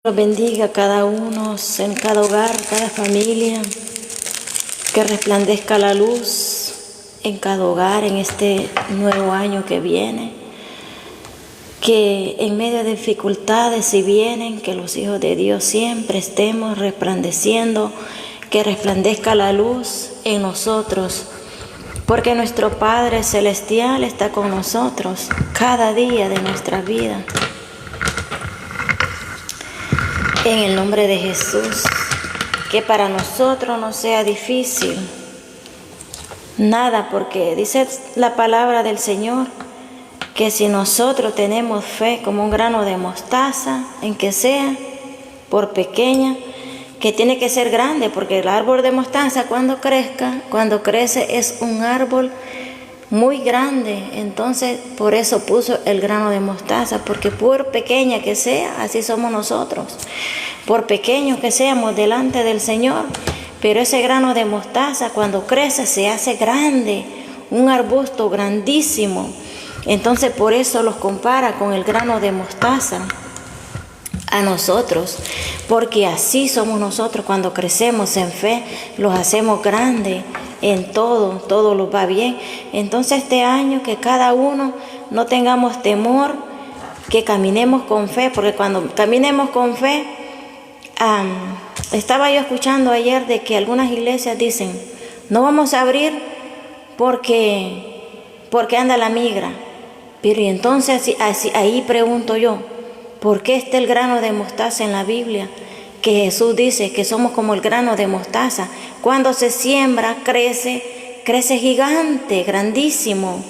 Los bendiga a cada uno, en cada hogar, cada familia, que resplandezca la luz en cada hogar en este nuevo año que viene, que en medio de dificultades si vienen, que los hijos de Dios siempre estemos resplandeciendo, que resplandezca la luz en nosotros, porque nuestro Padre Celestial está con nosotros cada día de nuestra vida. En el nombre de Jesús, que para nosotros no sea difícil nada, porque dice la palabra del Señor que si nosotros tenemos fe como un grano de mostaza, en que sea, por pequeña, que tiene que ser grande, porque el árbol de mostaza cuando crece es un árbol muy grande. Entonces por eso puso el grano de mostaza, porque por pequeña que sea, así somos nosotros, por pequeños que seamos delante del Señor, pero ese grano de mostaza cuando crece se hace grande, un arbusto grandísimo. Entonces por eso los compara con el grano de mostaza a nosotros, porque así somos nosotros cuando crecemos en fe, los hacemos grandes en todo nos va bien. Entonces este año que cada uno no tengamos temor, que caminemos con fe, porque cuando caminemos con fe, estaba yo escuchando ayer de que algunas iglesias dicen, no vamos a abrir porque anda la migra. Pero y entonces ahí pregunto yo, ¿por qué está el grano de mostaza en la Biblia? Que Jesús dice que somos como el grano de mostaza. Cuando se siembra, crece gigante, grandísimo.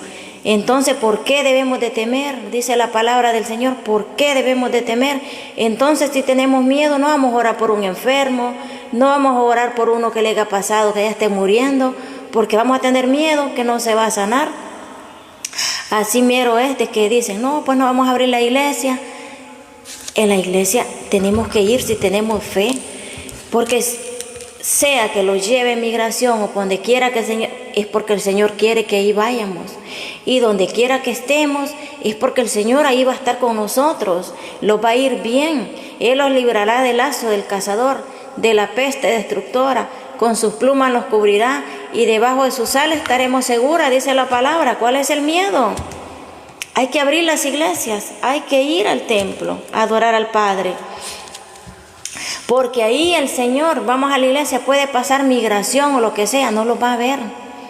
Entonces, ¿por qué debemos de temer? Dice la palabra del Señor, ¿por qué debemos de temer? Entonces, si tenemos miedo, no vamos a orar por un enfermo, no vamos a orar por uno que le haya pasado, que ya esté muriendo, porque vamos a tener miedo que no se va a sanar. Así mero es de que dicen, no, pues no vamos a abrir la iglesia. En la iglesia tenemos que ir si tenemos fe, porque sea que lo lleve en migración o donde quiera que el Señor, es porque el Señor quiere que ahí vayamos. Y donde quiera que estemos, es porque el Señor ahí va a estar con nosotros, los va a ir bien. Él los librará del lazo del cazador, de la peste destructora, con sus plumas nos cubrirá y debajo de sus alas estaremos seguras, dice la palabra. ¿Cuál es el miedo? Hay que abrir las iglesias, hay que ir al templo a adorar al Padre. Porque ahí el Señor, vamos a la iglesia, puede pasar migración o lo que sea, no lo va a ver.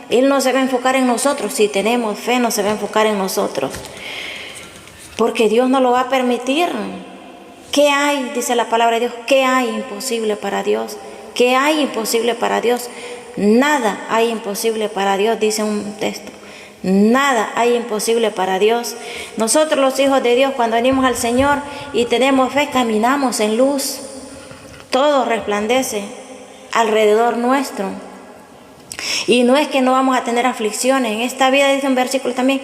Él no se va a enfocar en nosotros. Si tenemos fe, no se va a enfocar en nosotros. Porque Dios no lo va a permitir. ¿Qué hay? Dice la palabra de Dios. ¿Qué hay imposible para Dios? ¿Qué hay imposible para Dios? Nada hay imposible para Dios, dice un texto. Nada hay imposible para Dios. Nosotros los hijos de Dios, cuando venimos al Señor y tenemos fe, caminamos en luz. Todo resplandece alrededor nuestro. Y no es que no vamos a tener aflicciones. En esta vida, dice un versículo también,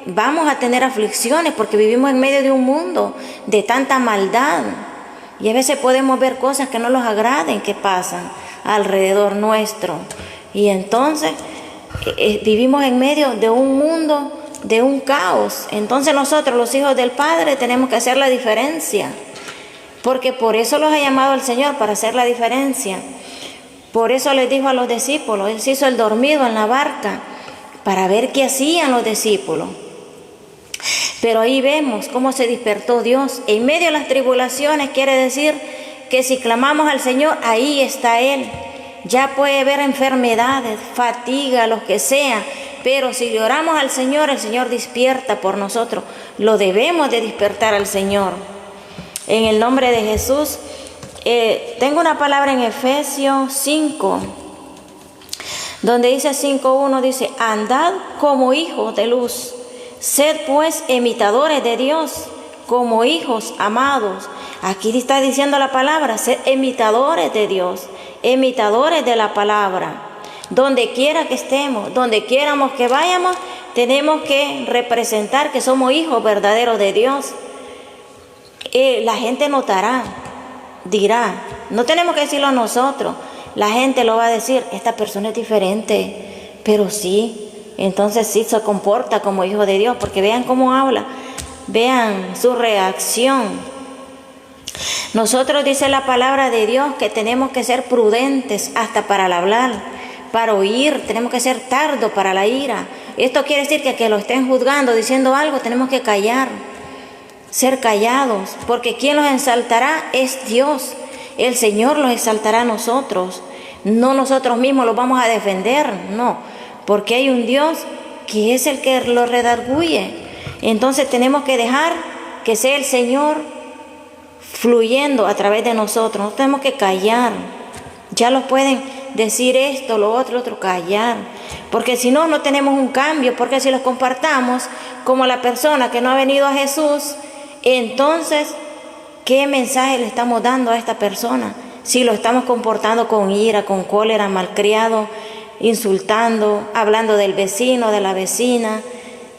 vamos a tener aflicciones porque vivimos en medio de un mundo de tanta maldad. Y a veces podemos ver cosas que no nos agraden que pasan alrededor nuestro. Y entonces vivimos en medio de un mundo, de un caos. Entonces nosotros, los hijos del Padre, tenemos que hacer la diferencia. Porque por eso los ha llamado el Señor, para hacer la diferencia. Por eso les dijo a los discípulos, Él se hizo el dormido en la barca, para ver qué hacían los discípulos. Pero ahí vemos cómo se despertó Dios. En medio de las tribulaciones quiere decir que si clamamos al Señor, ahí está Él. Ya puede haber enfermedades, fatiga, lo que sea, pero si le oramos al Señor, el Señor despierta por nosotros. Lo debemos de despertar al Señor. En el nombre de Jesús, tengo una palabra en Efesios 5, donde dice 5:1, dice, andad como hijos de luz, sed pues imitadores de Dios, como hijos amados. Aquí está diciendo la palabra, sed imitadores de Dios, imitadores de la palabra. Donde quiera que estemos, donde quieramos que vayamos, tenemos que representar que somos hijos verdaderos de Dios. La gente notará, dirá, no tenemos que decirlo nosotros, la gente lo va a decir, esta persona es diferente, pero sí, entonces sí se comporta como hijo de Dios, porque vean cómo habla, vean su reacción. Nosotros, dice la palabra de Dios, que tenemos que ser prudentes hasta para el hablar, para oír, tenemos que ser tardos para la ira. Esto quiere decir que lo estén juzgando, diciendo algo, tenemos que callar, ser callados, porque quien los exaltará es Dios. El Señor los exaltará a nosotros, no nosotros mismos los vamos a defender, no, porque hay un Dios que es el que los redarguye. Entonces tenemos que dejar que sea el Señor fluyendo a través de nosotros, no tenemos que callar. Ya los pueden decir esto, lo otro, callar, porque si no, no tenemos un cambio, porque si los compartamos como la persona que no ha venido a Jesús, entonces, ¿qué mensaje le estamos dando a esta persona? Si lo estamos comportando con ira, con cólera, malcriado, insultando, hablando del vecino, de la vecina,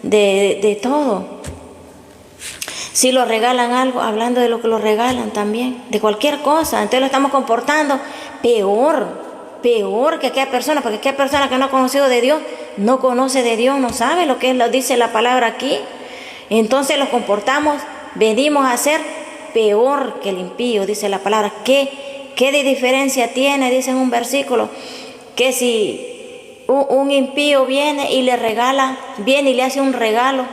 de todo. Si lo regalan algo, hablando de lo que lo regalan también, de cualquier cosa. Entonces lo estamos comportando peor que aquella persona, porque aquella persona que no ha conocido de Dios, no conoce de Dios, no sabe lo que es, lo dice la palabra aquí. Entonces los comportamos, venimos a ser peor que el impío, dice la palabra. ¿Qué de diferencia tiene? Dice en un versículo, que si un impío viene y le hace un regalo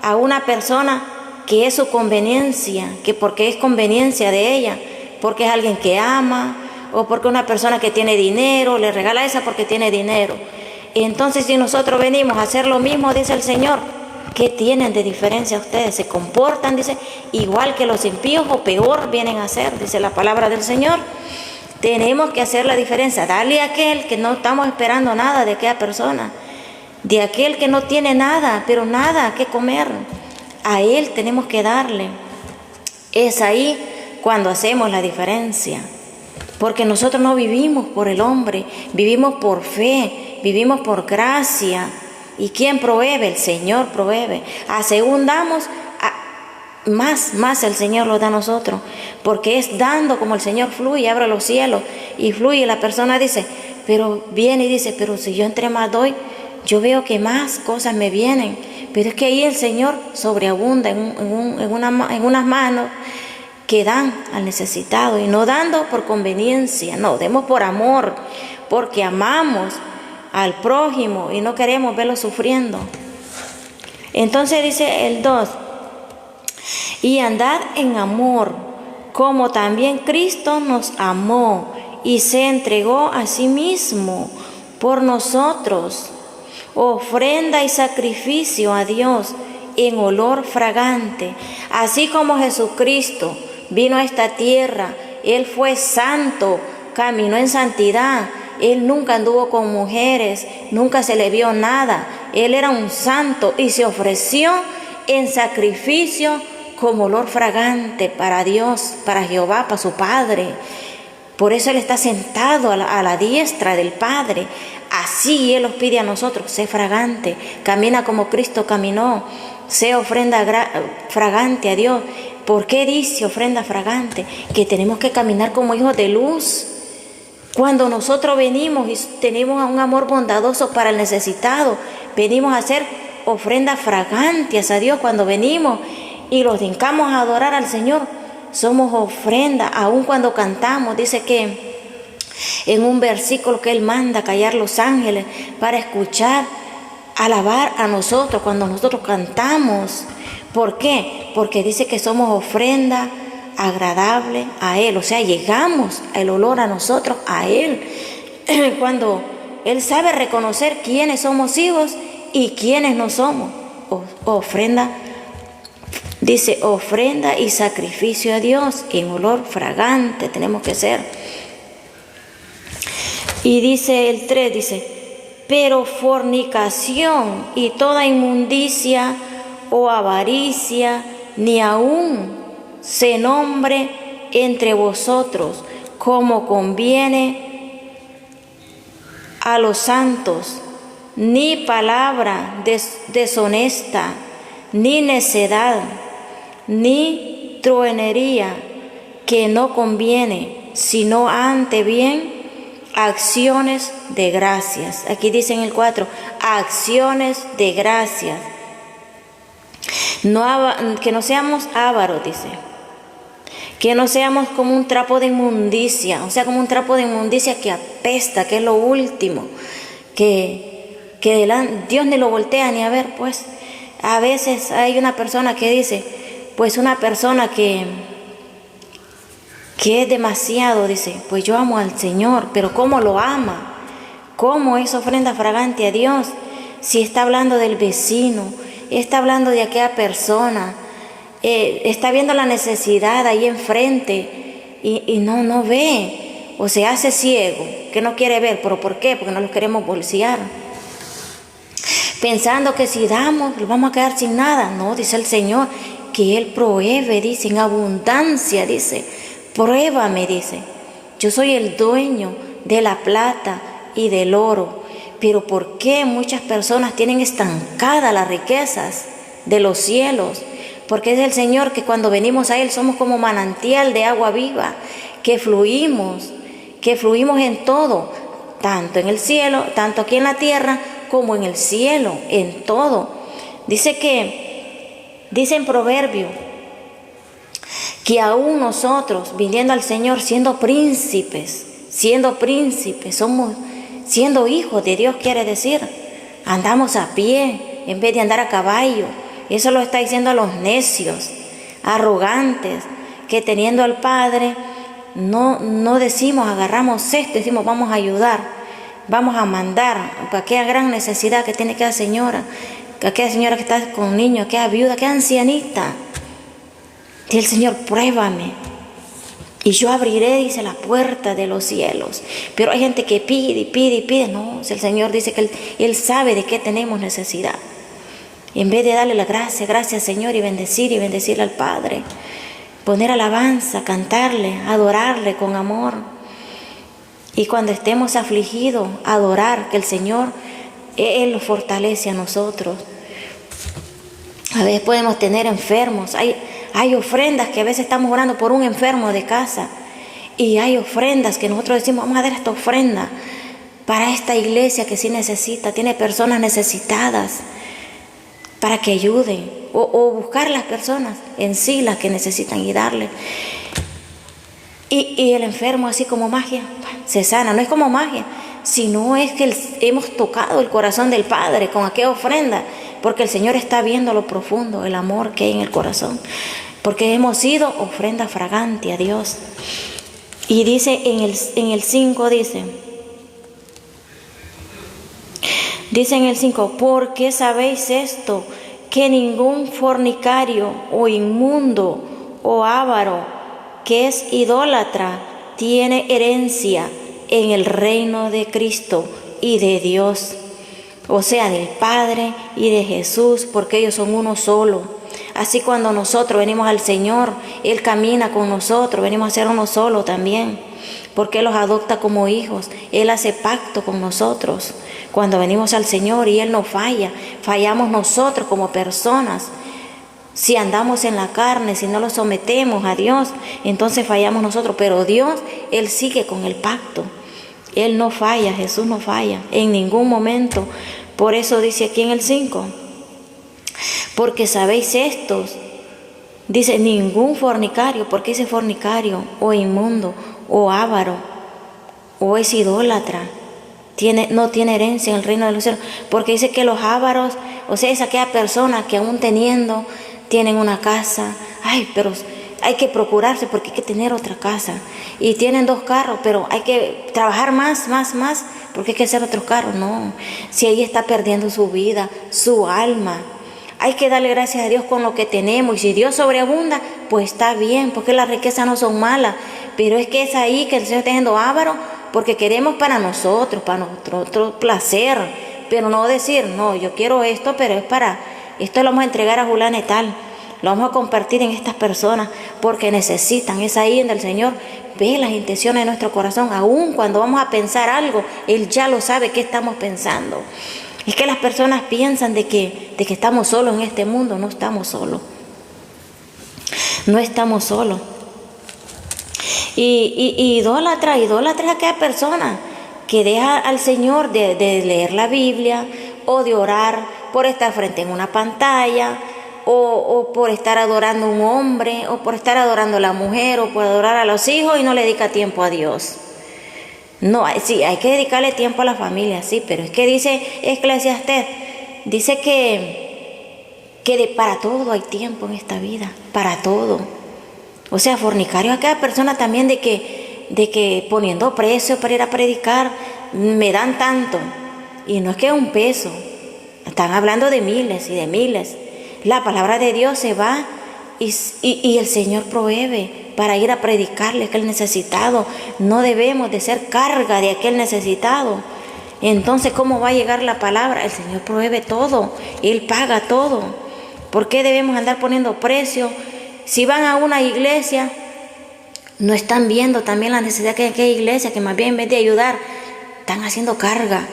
a una persona que es su conveniencia, que porque es conveniencia de ella, porque es alguien que ama, o porque una persona que tiene dinero, le regala esa porque tiene dinero. Entonces, si nosotros venimos a hacer lo mismo, dice el Señor, ¿qué tienen de diferencia ustedes? Se comportan, dice, igual que los impíos o peor vienen a ser, dice la palabra del Señor. Tenemos que hacer la diferencia, darle a aquel que no estamos esperando nada de aquella persona, de aquel que no tiene nada, pero nada que comer. A él tenemos que darle. Es ahí cuando hacemos la diferencia, porque nosotros no vivimos por el hombre, vivimos por fe, vivimos por gracia. ¿Y quién provee? El Señor provee. A según damos, más el Señor lo da a nosotros, porque es dando como el Señor fluye, abre los cielos y fluye. La persona dice, pero viene y dice, pero si yo entre más doy, yo veo que más cosas me vienen. Pero es que ahí el Señor sobreabunda en unas manos que dan al necesitado, y no dando por conveniencia, no, demos por amor, porque amamos al prójimo y no queremos verlo sufriendo. Entonces dice el 2, y andad en amor, como también Cristo nos amó y se entregó a sí mismo por nosotros, ofrenda y sacrificio a Dios en olor fragante. Así como Jesucristo vino a esta tierra, Él fue santo, caminó en santidad, Él nunca anduvo con mujeres, nunca se le vio nada, Él era un santo y se ofreció en sacrificio como olor fragante para Dios, para Jehová, para su Padre. Por eso Él está sentado a la diestra del Padre. Así Él nos pide a nosotros, sé fragante, camina como Cristo caminó, sé ofrenda fragante a Dios. ¿Por qué dice ofrenda fragante? Que tenemos que caminar como hijos de luz. Cuando nosotros venimos y tenemos un amor bondadoso para el necesitado, venimos a hacer ofrendas fragantes a Dios. Cuando venimos y los hincamos a adorar al Señor, somos ofrenda. Aun cuando cantamos, dice que en un versículo que Él manda callar los ángeles para escuchar, alabar a nosotros cuando nosotros cantamos. ¿Por qué? Porque dice que somos ofrenda agradable a Él, o sea, llegamos el olor a nosotros, a Él. Cuando Él sabe reconocer quiénes somos hijos y quiénes no somos. Ofrenda, dice, ofrenda y sacrificio a Dios en olor fragante tenemos que ser. Y dice el 3, dice, pero fornicación y toda inmundicia o avaricia, ni aún se nombre entre vosotros como conviene a los santos, ni palabra deshonesta, ni necedad, ni truenería que no conviene, sino ante bien acciones de gracias. Aquí dice en el 4, acciones de gracias. No, que no seamos ávaros, dice. Que no seamos como un trapo de inmundicia, o sea, como un trapo de inmundicia que apesta, que es lo último, que Dios ni lo voltea ni a ver, pues. A veces hay una persona que dice, pues una persona que es demasiado, dice, pues yo amo al Señor, pero ¿cómo lo ama? ¿Cómo es ofrenda fragante a Dios? Si está hablando del vecino, está hablando de aquella persona, está viendo la necesidad ahí enfrente y no ve, o se hace ciego, que no quiere ver. ¿Pero por qué? Porque no los queremos bolsear. Pensando que si damos, nos vamos a quedar sin nada. No, dice el Señor, que Él provee, dice, en abundancia, dice. Pruébame, dice. Yo soy el dueño de la plata y del oro. Pero ¿por qué muchas personas tienen estancadas las riquezas de los cielos? Porque es el Señor que cuando venimos a Él somos como manantial de agua viva, que fluimos en todo, tanto en el cielo, tanto aquí en la tierra, como en el cielo, en todo. Dice en Proverbio, que aún nosotros, viniendo al Señor, siendo príncipes, somos, siendo hijos de Dios, quiere decir, andamos a pie en vez de andar a caballo. Eso lo está diciendo a los necios, arrogantes, que teniendo al Padre, no decimos, agarramos esto, decimos, vamos a ayudar, vamos a mandar, para aquella gran necesidad que tiene aquella señora que está con niños, aquella viuda, aquella ancianita. Dice el Señor, pruébame y yo abriré, dice, la puerta de los cielos. Pero hay gente que pide. No, el Señor dice que Él sabe de qué tenemos necesidad. Y en vez de darle la gracias Señor, y bendecirle al Padre, poner alabanza, cantarle, adorarle con amor. Y cuando estemos afligidos, adorar, que el Señor, Él nos fortalece a nosotros. A veces podemos tener enfermos. Hay ofrendas que a veces estamos orando por un enfermo de casa. Y hay ofrendas que nosotros decimos, vamos a dar esta ofrenda para esta iglesia que sí necesita, tiene personas necesitadas, para que ayuden. O buscar las personas en sí, las que necesitan, y darle. Y el enfermo, así como magia, se sana. No es como magia, sino es que hemos tocado el corazón del Padre con aquella ofrenda, porque el Señor está viendo lo profundo, el amor que hay en el corazón, porque hemos sido ofrenda fragante a Dios. Y dice en el 5, dice en el 5, ¿por qué sabéis esto? Que ningún fornicario o inmundo o avaro que es idólatra tiene herencia en el reino de Cristo y de Dios, o sea, del Padre y de Jesús, porque ellos son uno solo. Así cuando nosotros venimos al Señor, Él camina con nosotros, venimos a ser uno solo también, porque Él los adopta como hijos. Él hace pacto con nosotros cuando venimos al Señor, y Él no falla. Fallamos nosotros como personas. Si andamos en la carne, si no lo sometemos a Dios, entonces fallamos nosotros. Pero Dios, Él sigue con el pacto. Él no falla, Jesús no falla en ningún momento. Por eso dice aquí en el 5, porque sabéis estos, dice, ningún fornicario. ¿Por qué dice fornicario? O inmundo, o avaro, o es idólatra, no tiene herencia en el reino de los cielos. Porque dice que los ávaros, o sea, es aquella persona que aún teniendo, tienen una casa, pero hay que procurarse porque hay que tener otra casa. Y tienen 2 carros, pero hay que trabajar más, porque hay que hacer otros carros. No, si ahí está perdiendo su vida, su alma. Hay que darle gracias a Dios con lo que tenemos. Y si Dios sobreabunda, pues está bien, porque las riquezas no son malas. Pero es que es ahí que el Señor está teniendo avaro, porque queremos para nosotros, para nuestro placer. Pero no decir, no, yo quiero esto, pero es para... Esto lo vamos a entregar a fulana y tal. Lo vamos a compartir en estas personas porque necesitan. Es ahí donde el Señor ve las intenciones de nuestro corazón. Aún cuando vamos a pensar algo, Él ya lo sabe qué estamos pensando. Es que las personas piensan de que estamos solos en este mundo. No estamos solos. No estamos solos. Y idólatra es aquella persona que deja al Señor de leer la Biblia, o de orar por estar frente en una pantalla, o o por estar adorando a un hombre, o por estar adorando a la mujer, o por adorar a los hijos y no le dedica tiempo a Dios. No, sí, hay que dedicarle tiempo a la familia, sí, pero es que dice Eclesiastés, dice que para todo hay tiempo en esta vida, para todo. O sea, fornicario a cada persona también de que poniendo precio para ir a predicar, me dan tanto. Y no es que es un peso, están hablando de miles y de miles. La palabra de Dios se va y el Señor provee para ir a predicarle a aquel necesitado. No debemos de ser carga de aquel necesitado. Entonces, ¿cómo va a llegar la palabra? El Señor provee todo, Él paga todo. ¿Por qué debemos andar poniendo precio? Si van a una iglesia, no están viendo también la necesidad que hay en aquella iglesia, que más bien en vez de ayudar, están haciendo carga,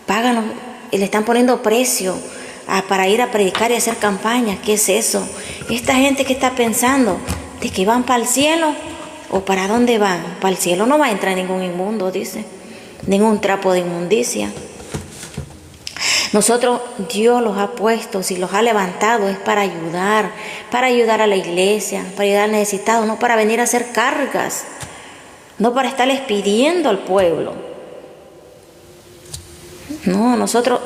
pagan y le están poniendo precio para ir a predicar y hacer campañas. ¿Qué es eso? Esta gente que está pensando de que van para el cielo, o para dónde van. Para el cielo no va a entrar ningún inmundo, dice, ningún trapo de inmundicia. Nosotros, Dios los ha puesto, si los ha levantado, es para ayudar a la iglesia, para ayudar al necesitado, no para venir a hacer cargas, no para estarles pidiendo al pueblo. No, nosotros,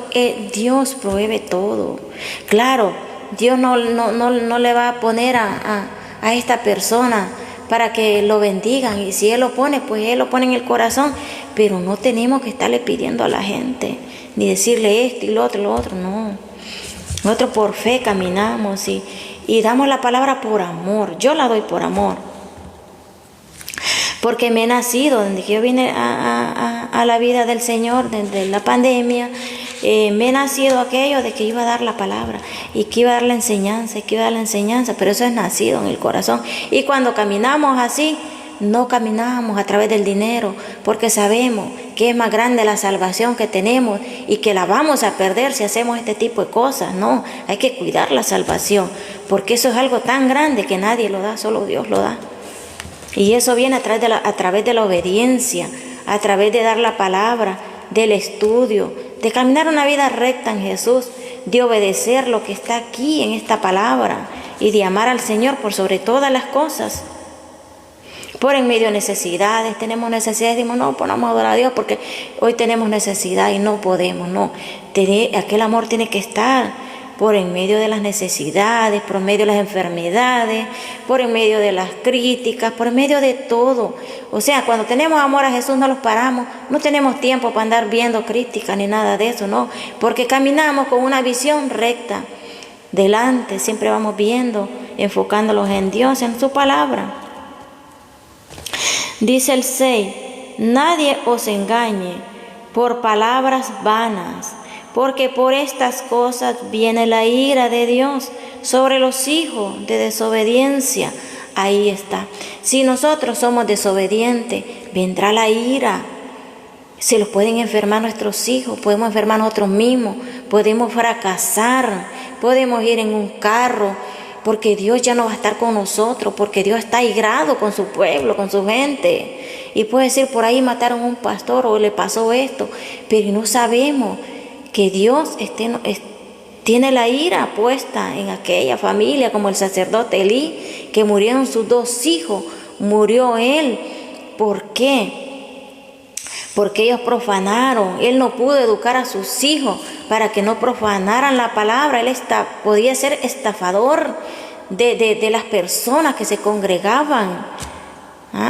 Dios provee todo. Claro, Dios no le va a poner a esta persona para que lo bendigan, y si Él lo pone, pues Él lo pone en el corazón, pero no tenemos que estarle pidiendo a la gente, ni decirle esto y lo otro, no. Nosotros por fe caminamos y damos la palabra por amor. Yo la doy por amor, porque me he nacido, desde que yo vine a la vida del Señor, desde la pandemia, me he nacido aquello de que iba a dar la palabra, y que iba a dar la enseñanza, pero eso es nacido en el corazón. Y cuando caminamos así, no caminamos a través del dinero, porque sabemos que es más grande la salvación que tenemos y que la vamos a perder si hacemos este tipo de cosas. No, hay que cuidar la salvación, porque eso es algo tan grande que nadie lo da, solo Dios lo da. Y eso viene a través de la obediencia, a través de dar la palabra, del estudio, de caminar una vida recta en Jesús, de obedecer lo que está aquí en esta palabra y de amar al Señor por sobre todas las cosas. Por en medio de necesidades, tenemos necesidades, decimos, no, ponamos a adorar a Dios porque hoy tenemos necesidad y no podemos, no. Aquel amor tiene que estar por en medio de las necesidades, por en medio de las enfermedades, por en medio de las críticas, por en medio de todo. O sea, cuando tenemos amor a Jesús no los paramos, no tenemos tiempo para andar viendo críticas ni nada de eso, no, porque caminamos con una visión recta. Delante siempre vamos viendo, enfocándolos en Dios, en su palabra. Dice el 6, nadie os engañe por palabras vanas, porque por estas cosas viene la ira de Dios sobre los hijos de desobediencia. Ahí está. Si nosotros somos desobedientes, vendrá la ira. Se los pueden enfermar nuestros hijos, podemos enfermar nosotros mismos, podemos fracasar, podemos ir en un carro, porque Dios ya no va a estar con nosotros, porque Dios está airado con su pueblo, con su gente. Y puede decir, por ahí mataron a un pastor o le pasó esto, pero no sabemos que Dios tiene la ira puesta en aquella familia, como el sacerdote Elí, que murieron sus 2 hijos, murió él. ¿Por qué? Porque ellos profanaron. Él no pudo educar a sus hijos para que no profanaran la palabra. Él podía ser estafador de las personas que se congregaban.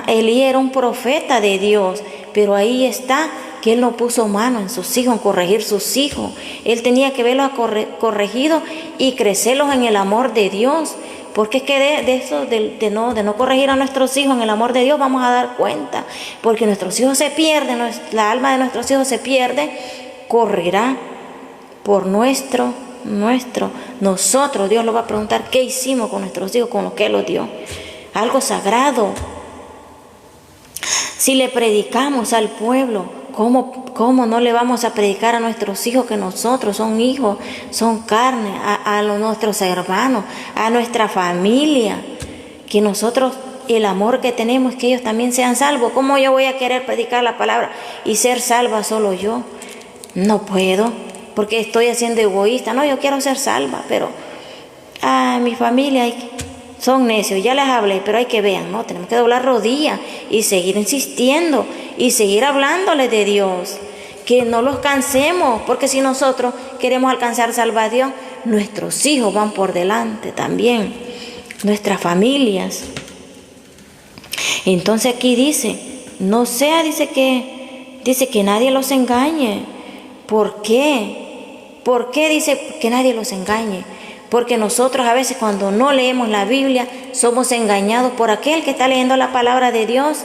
Elí era un profeta de Dios, pero ahí está que él no puso mano en sus hijos, en corregir sus hijos. Él tenía que verlos corregidos y crecerlos en el amor de Dios. Porque es que de no corregir a nuestros hijos en el amor de Dios vamos a dar cuenta. Porque nuestros hijos se pierden, la alma de nuestros hijos se pierde, correrá por nosotros. Dios lo va a preguntar qué hicimos con nuestros hijos, con lo que Él los dio. Algo sagrado. Si le predicamos al pueblo, ¿cómo no le vamos a predicar a nuestros hijos que nosotros son hijos, son carne, a nuestros hermanos, a nuestra familia? Que nosotros, el amor que tenemos, que ellos también sean salvos. ¿Cómo yo voy a querer predicar la palabra y ser salva solo yo? No puedo, porque estoy siendo egoísta. No, yo quiero ser salva, pero mi familia son necios, ya les hablé, pero hay que vean, ¿no? Tenemos que doblar rodillas y seguir insistiendo y seguir hablándole de Dios. Que no los cansemos, porque si nosotros queremos alcanzar salvación, nuestros hijos van por delante también, nuestras familias. Entonces aquí dice, no sea, dice que nadie los engañe. ¿Por qué? ¿Por qué dice que nadie los engañe? Porque nosotros a veces cuando no leemos la Biblia somos engañados por aquel que está leyendo la palabra de Dios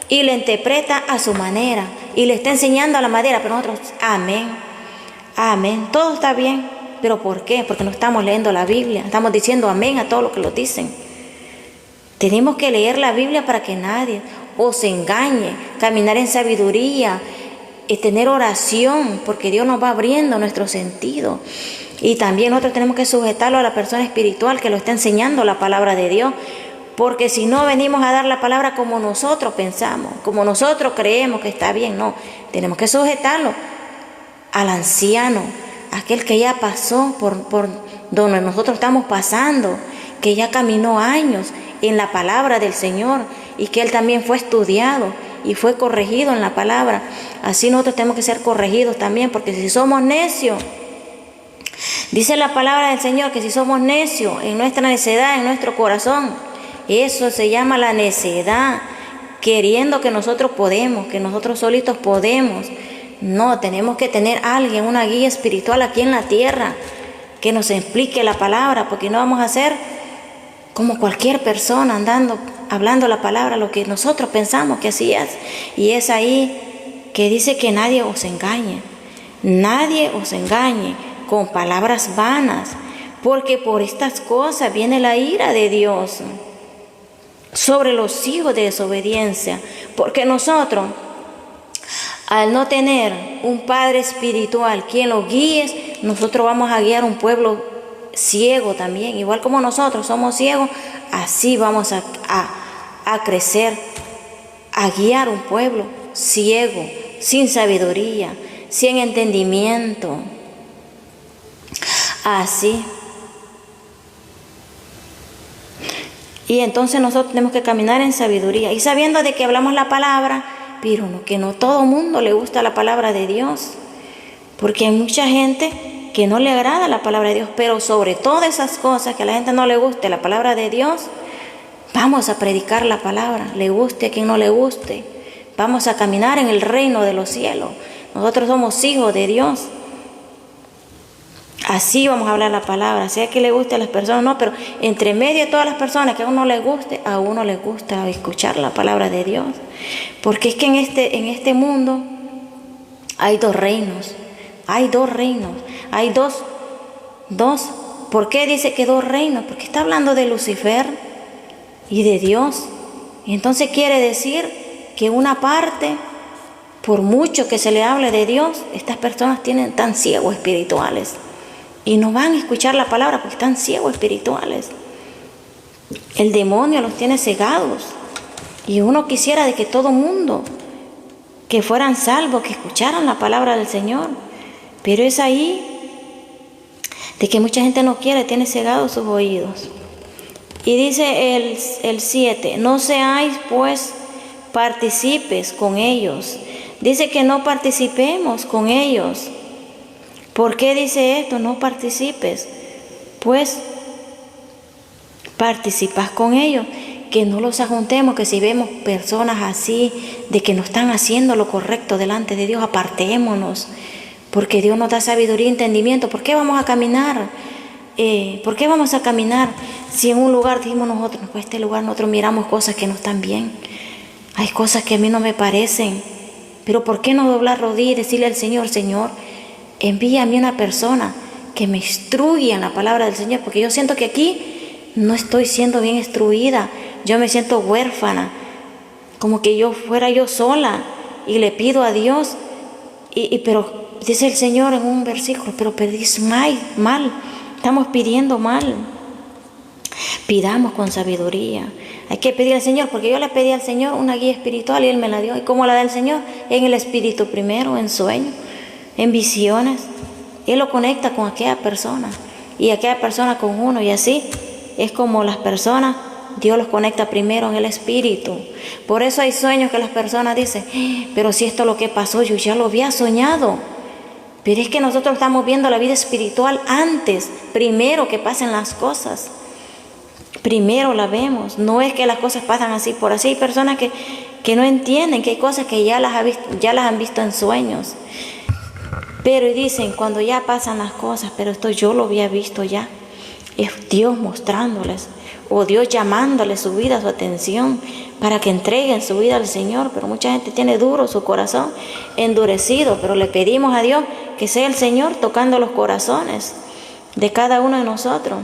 y le interpreta a su manera y le está enseñando a la manera, pero nosotros, amén, amén, todo está bien. ¿Pero por qué? Porque no estamos leyendo la Biblia, estamos diciendo amén a todo lo que lo dicen. Tenemos que leer la Biblia para que nadie os engañe, caminar en sabiduría, y tener oración, porque Dios nos va abriendo nuestro sentido. Y también nosotros tenemos que sujetarlo a la persona espiritual que lo está enseñando la palabra de Dios, porque si no venimos a dar la palabra como nosotros pensamos, como nosotros creemos que está bien, no, tenemos que sujetarlo al anciano, aquel que ya pasó por donde nosotros estamos pasando, que ya caminó años en la palabra del Señor y que él también fue estudiado y fue corregido en la palabra. Así nosotros tenemos que ser corregidos también, porque si somos necios, dice la palabra del Señor que si somos necios en nuestra necedad, en nuestro corazón, eso se llama la necedad, queriendo que nosotros podemos, que nosotros solitos podemos. No, tenemos que tener a alguien, una guía espiritual aquí en la tierra, que nos explique la palabra, porque no vamos a ser como cualquier persona hablando la palabra, lo que nosotros pensamos que así es. Y es ahí que dice que nadie os engañe con palabras vanas, porque por estas cosas viene la ira de Dios sobre los hijos de desobediencia, porque nosotros, al no tener un Padre espiritual quien lo guíe, nosotros vamos a guiar un pueblo ciego también. Igual como nosotros somos ciegos, así vamos a crecer, a guiar un pueblo ciego, sin sabiduría, sin entendimiento. Así. Y entonces nosotros tenemos que caminar en sabiduría y sabiendo de que hablamos la palabra, pero que no todo mundo le gusta la palabra de Dios, porque hay mucha gente que no le agrada la palabra de Dios, pero sobre todas esas cosas que a la gente no le guste la palabra de Dios, vamos a predicar la palabra, le guste a quien no le guste, vamos a caminar en el reino de los cielos. Nosotros somos hijos de Dios. Así vamos a hablar la palabra, sea que le guste a las personas, no, pero entre medio de todas las personas que a uno le guste, a uno le gusta escuchar la palabra de Dios. Porque es que en este mundo hay dos reinos, hay dos. ¿Por qué dice que dos reinos? Porque está hablando de Lucifer y de Dios. Y entonces quiere decir que una parte, por mucho que se le hable de Dios, estas personas tan ciegos espirituales. Y no van a escuchar la palabra porque están ciegos espirituales. El demonio los tiene cegados. Y uno quisiera de que todo mundo, que fueran salvos, que escucharan la palabra del Señor. Pero es ahí de que mucha gente no quiere, tiene cegados sus oídos. Y dice el 7, no seáis pues partícipes con ellos. Dice que no participemos con ellos. ¿Por qué dice esto? No participes. Pues participas con ellos, que no los ajuntemos, que si vemos personas así, de que no están haciendo lo correcto delante de Dios, apartémonos, porque Dios nos da sabiduría y entendimiento. ¿Por qué vamos a caminar? ¿Por qué vamos a caminar si en un lugar dijimos nosotros, pues este lugar nosotros miramos cosas que no están bien? Hay cosas que a mí no me parecen, pero ¿por qué no doblar rodillas y decirle al Señor, Señor, envíame una persona que me instruya en la palabra del Señor? Porque yo siento que aquí no estoy siendo bien instruida, yo me siento huérfana, como que yo fuera yo sola, y le pido a Dios, pero dice el Señor en un versículo, pero pedís mal, estamos pidiendo mal. Pidamos con sabiduría. Hay que pedir al Señor, porque yo le pedí al Señor una guía espiritual y Él me la dio. ¿Y cómo la da el Señor? En el espíritu primero, en sueños, en visiones. Él lo conecta con aquella persona. y aquella persona con uno, y así es como las personas, Dios los conecta primero en el espíritu. Por eso hay sueños que las personas dicen, pero si esto es lo que pasó, yo ya lo había soñado. Pero es que nosotros estamos viendo la vida espiritual antes, primero que pasen las cosas. Primero la vemos, no es que las cosas pasan así por así. Hay personas que no entienden que hay cosas que ya las han visto en sueños. Pero dicen, cuando ya pasan las cosas, pero esto yo lo había visto ya. Es Dios mostrándoles, o Dios llamándoles su vida, su atención, para que entreguen su vida al Señor. Pero mucha gente tiene duro su corazón, endurecido, pero le pedimos a Dios que sea el Señor tocando los corazones de cada uno de nosotros.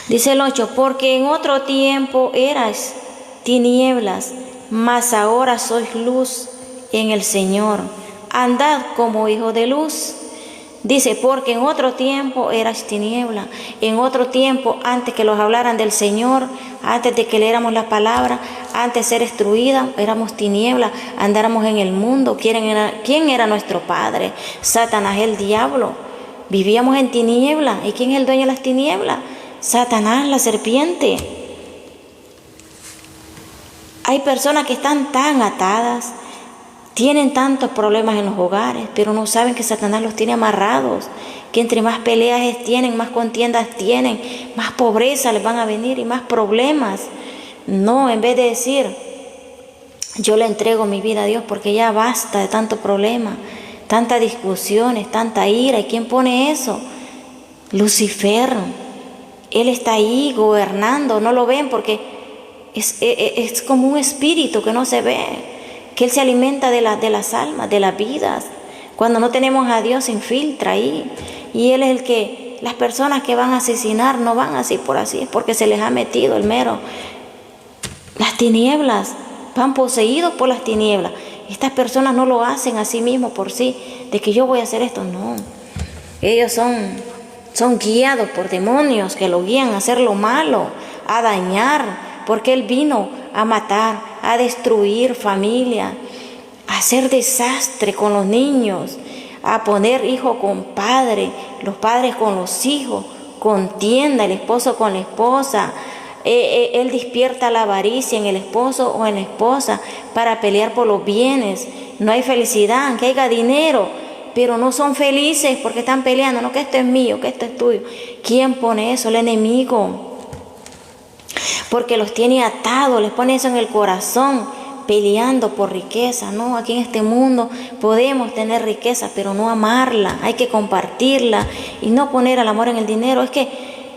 Dice el 8, porque en otro tiempo eras tinieblas, mas ahora sois luz en el Señor. Andad como hijos de luz. Dice, porque en otro tiempo eras tiniebla. En otro tiempo, antes que los hablaran del Señor, antes de que leéramos la palabra, antes de ser destruida, éramos tiniebla, andáramos en el mundo. ¿Quién era nuestro padre? Satanás, el diablo. Vivíamos en tiniebla. ¿Y quién es el dueño de las tinieblas? Satanás, la serpiente. Hay personas que están tan atadas, tienen tantos problemas en los hogares, pero no saben que Satanás los tiene amarrados, que entre más peleas tienen, más contiendas tienen, más pobreza les van a venir y más problemas. No, en vez de decir, yo le entrego mi vida a Dios porque ya basta de tanto problema, tantas discusiones, tanta ira. ¿Y quién pone eso? Lucifer. Él está ahí gobernando, no lo ven porque es como un espíritu que no se ve, que Él se alimenta de las almas, de las vidas. Cuando no tenemos a Dios, se infiltra ahí. Y Él es el que, las personas que van a asesinar no van así por así, es porque se les ha metido el mero. Las tinieblas, van poseídos por las tinieblas. Estas personas no lo hacen a sí mismos por sí, de que yo voy a hacer esto, no. Ellos son guiados por demonios que lo guían a hacer lo malo, a dañar, porque Él vino a matar, a destruir familia, a hacer desastre con los niños, a poner hijo con padre, los padres con los hijos, contienda, el esposo con la esposa. Él despierta la avaricia en el esposo o en la esposa para pelear por los bienes. No hay felicidad, aunque haya dinero, pero no son felices porque están peleando, no, que esto es mío, que esto es tuyo. ¿Quién pone eso? El enemigo. Porque los tiene atados, les pone eso en el corazón, peleando por riqueza. No, aquí en este mundo podemos tener riqueza, pero no amarla, hay que compartirla y no poner el amor en el dinero. Es que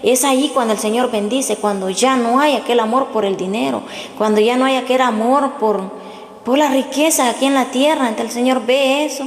es ahí cuando el Señor bendice, cuando ya no hay aquel amor por el dinero, cuando ya no hay aquel amor por la riqueza aquí en la tierra. Entonces el Señor ve eso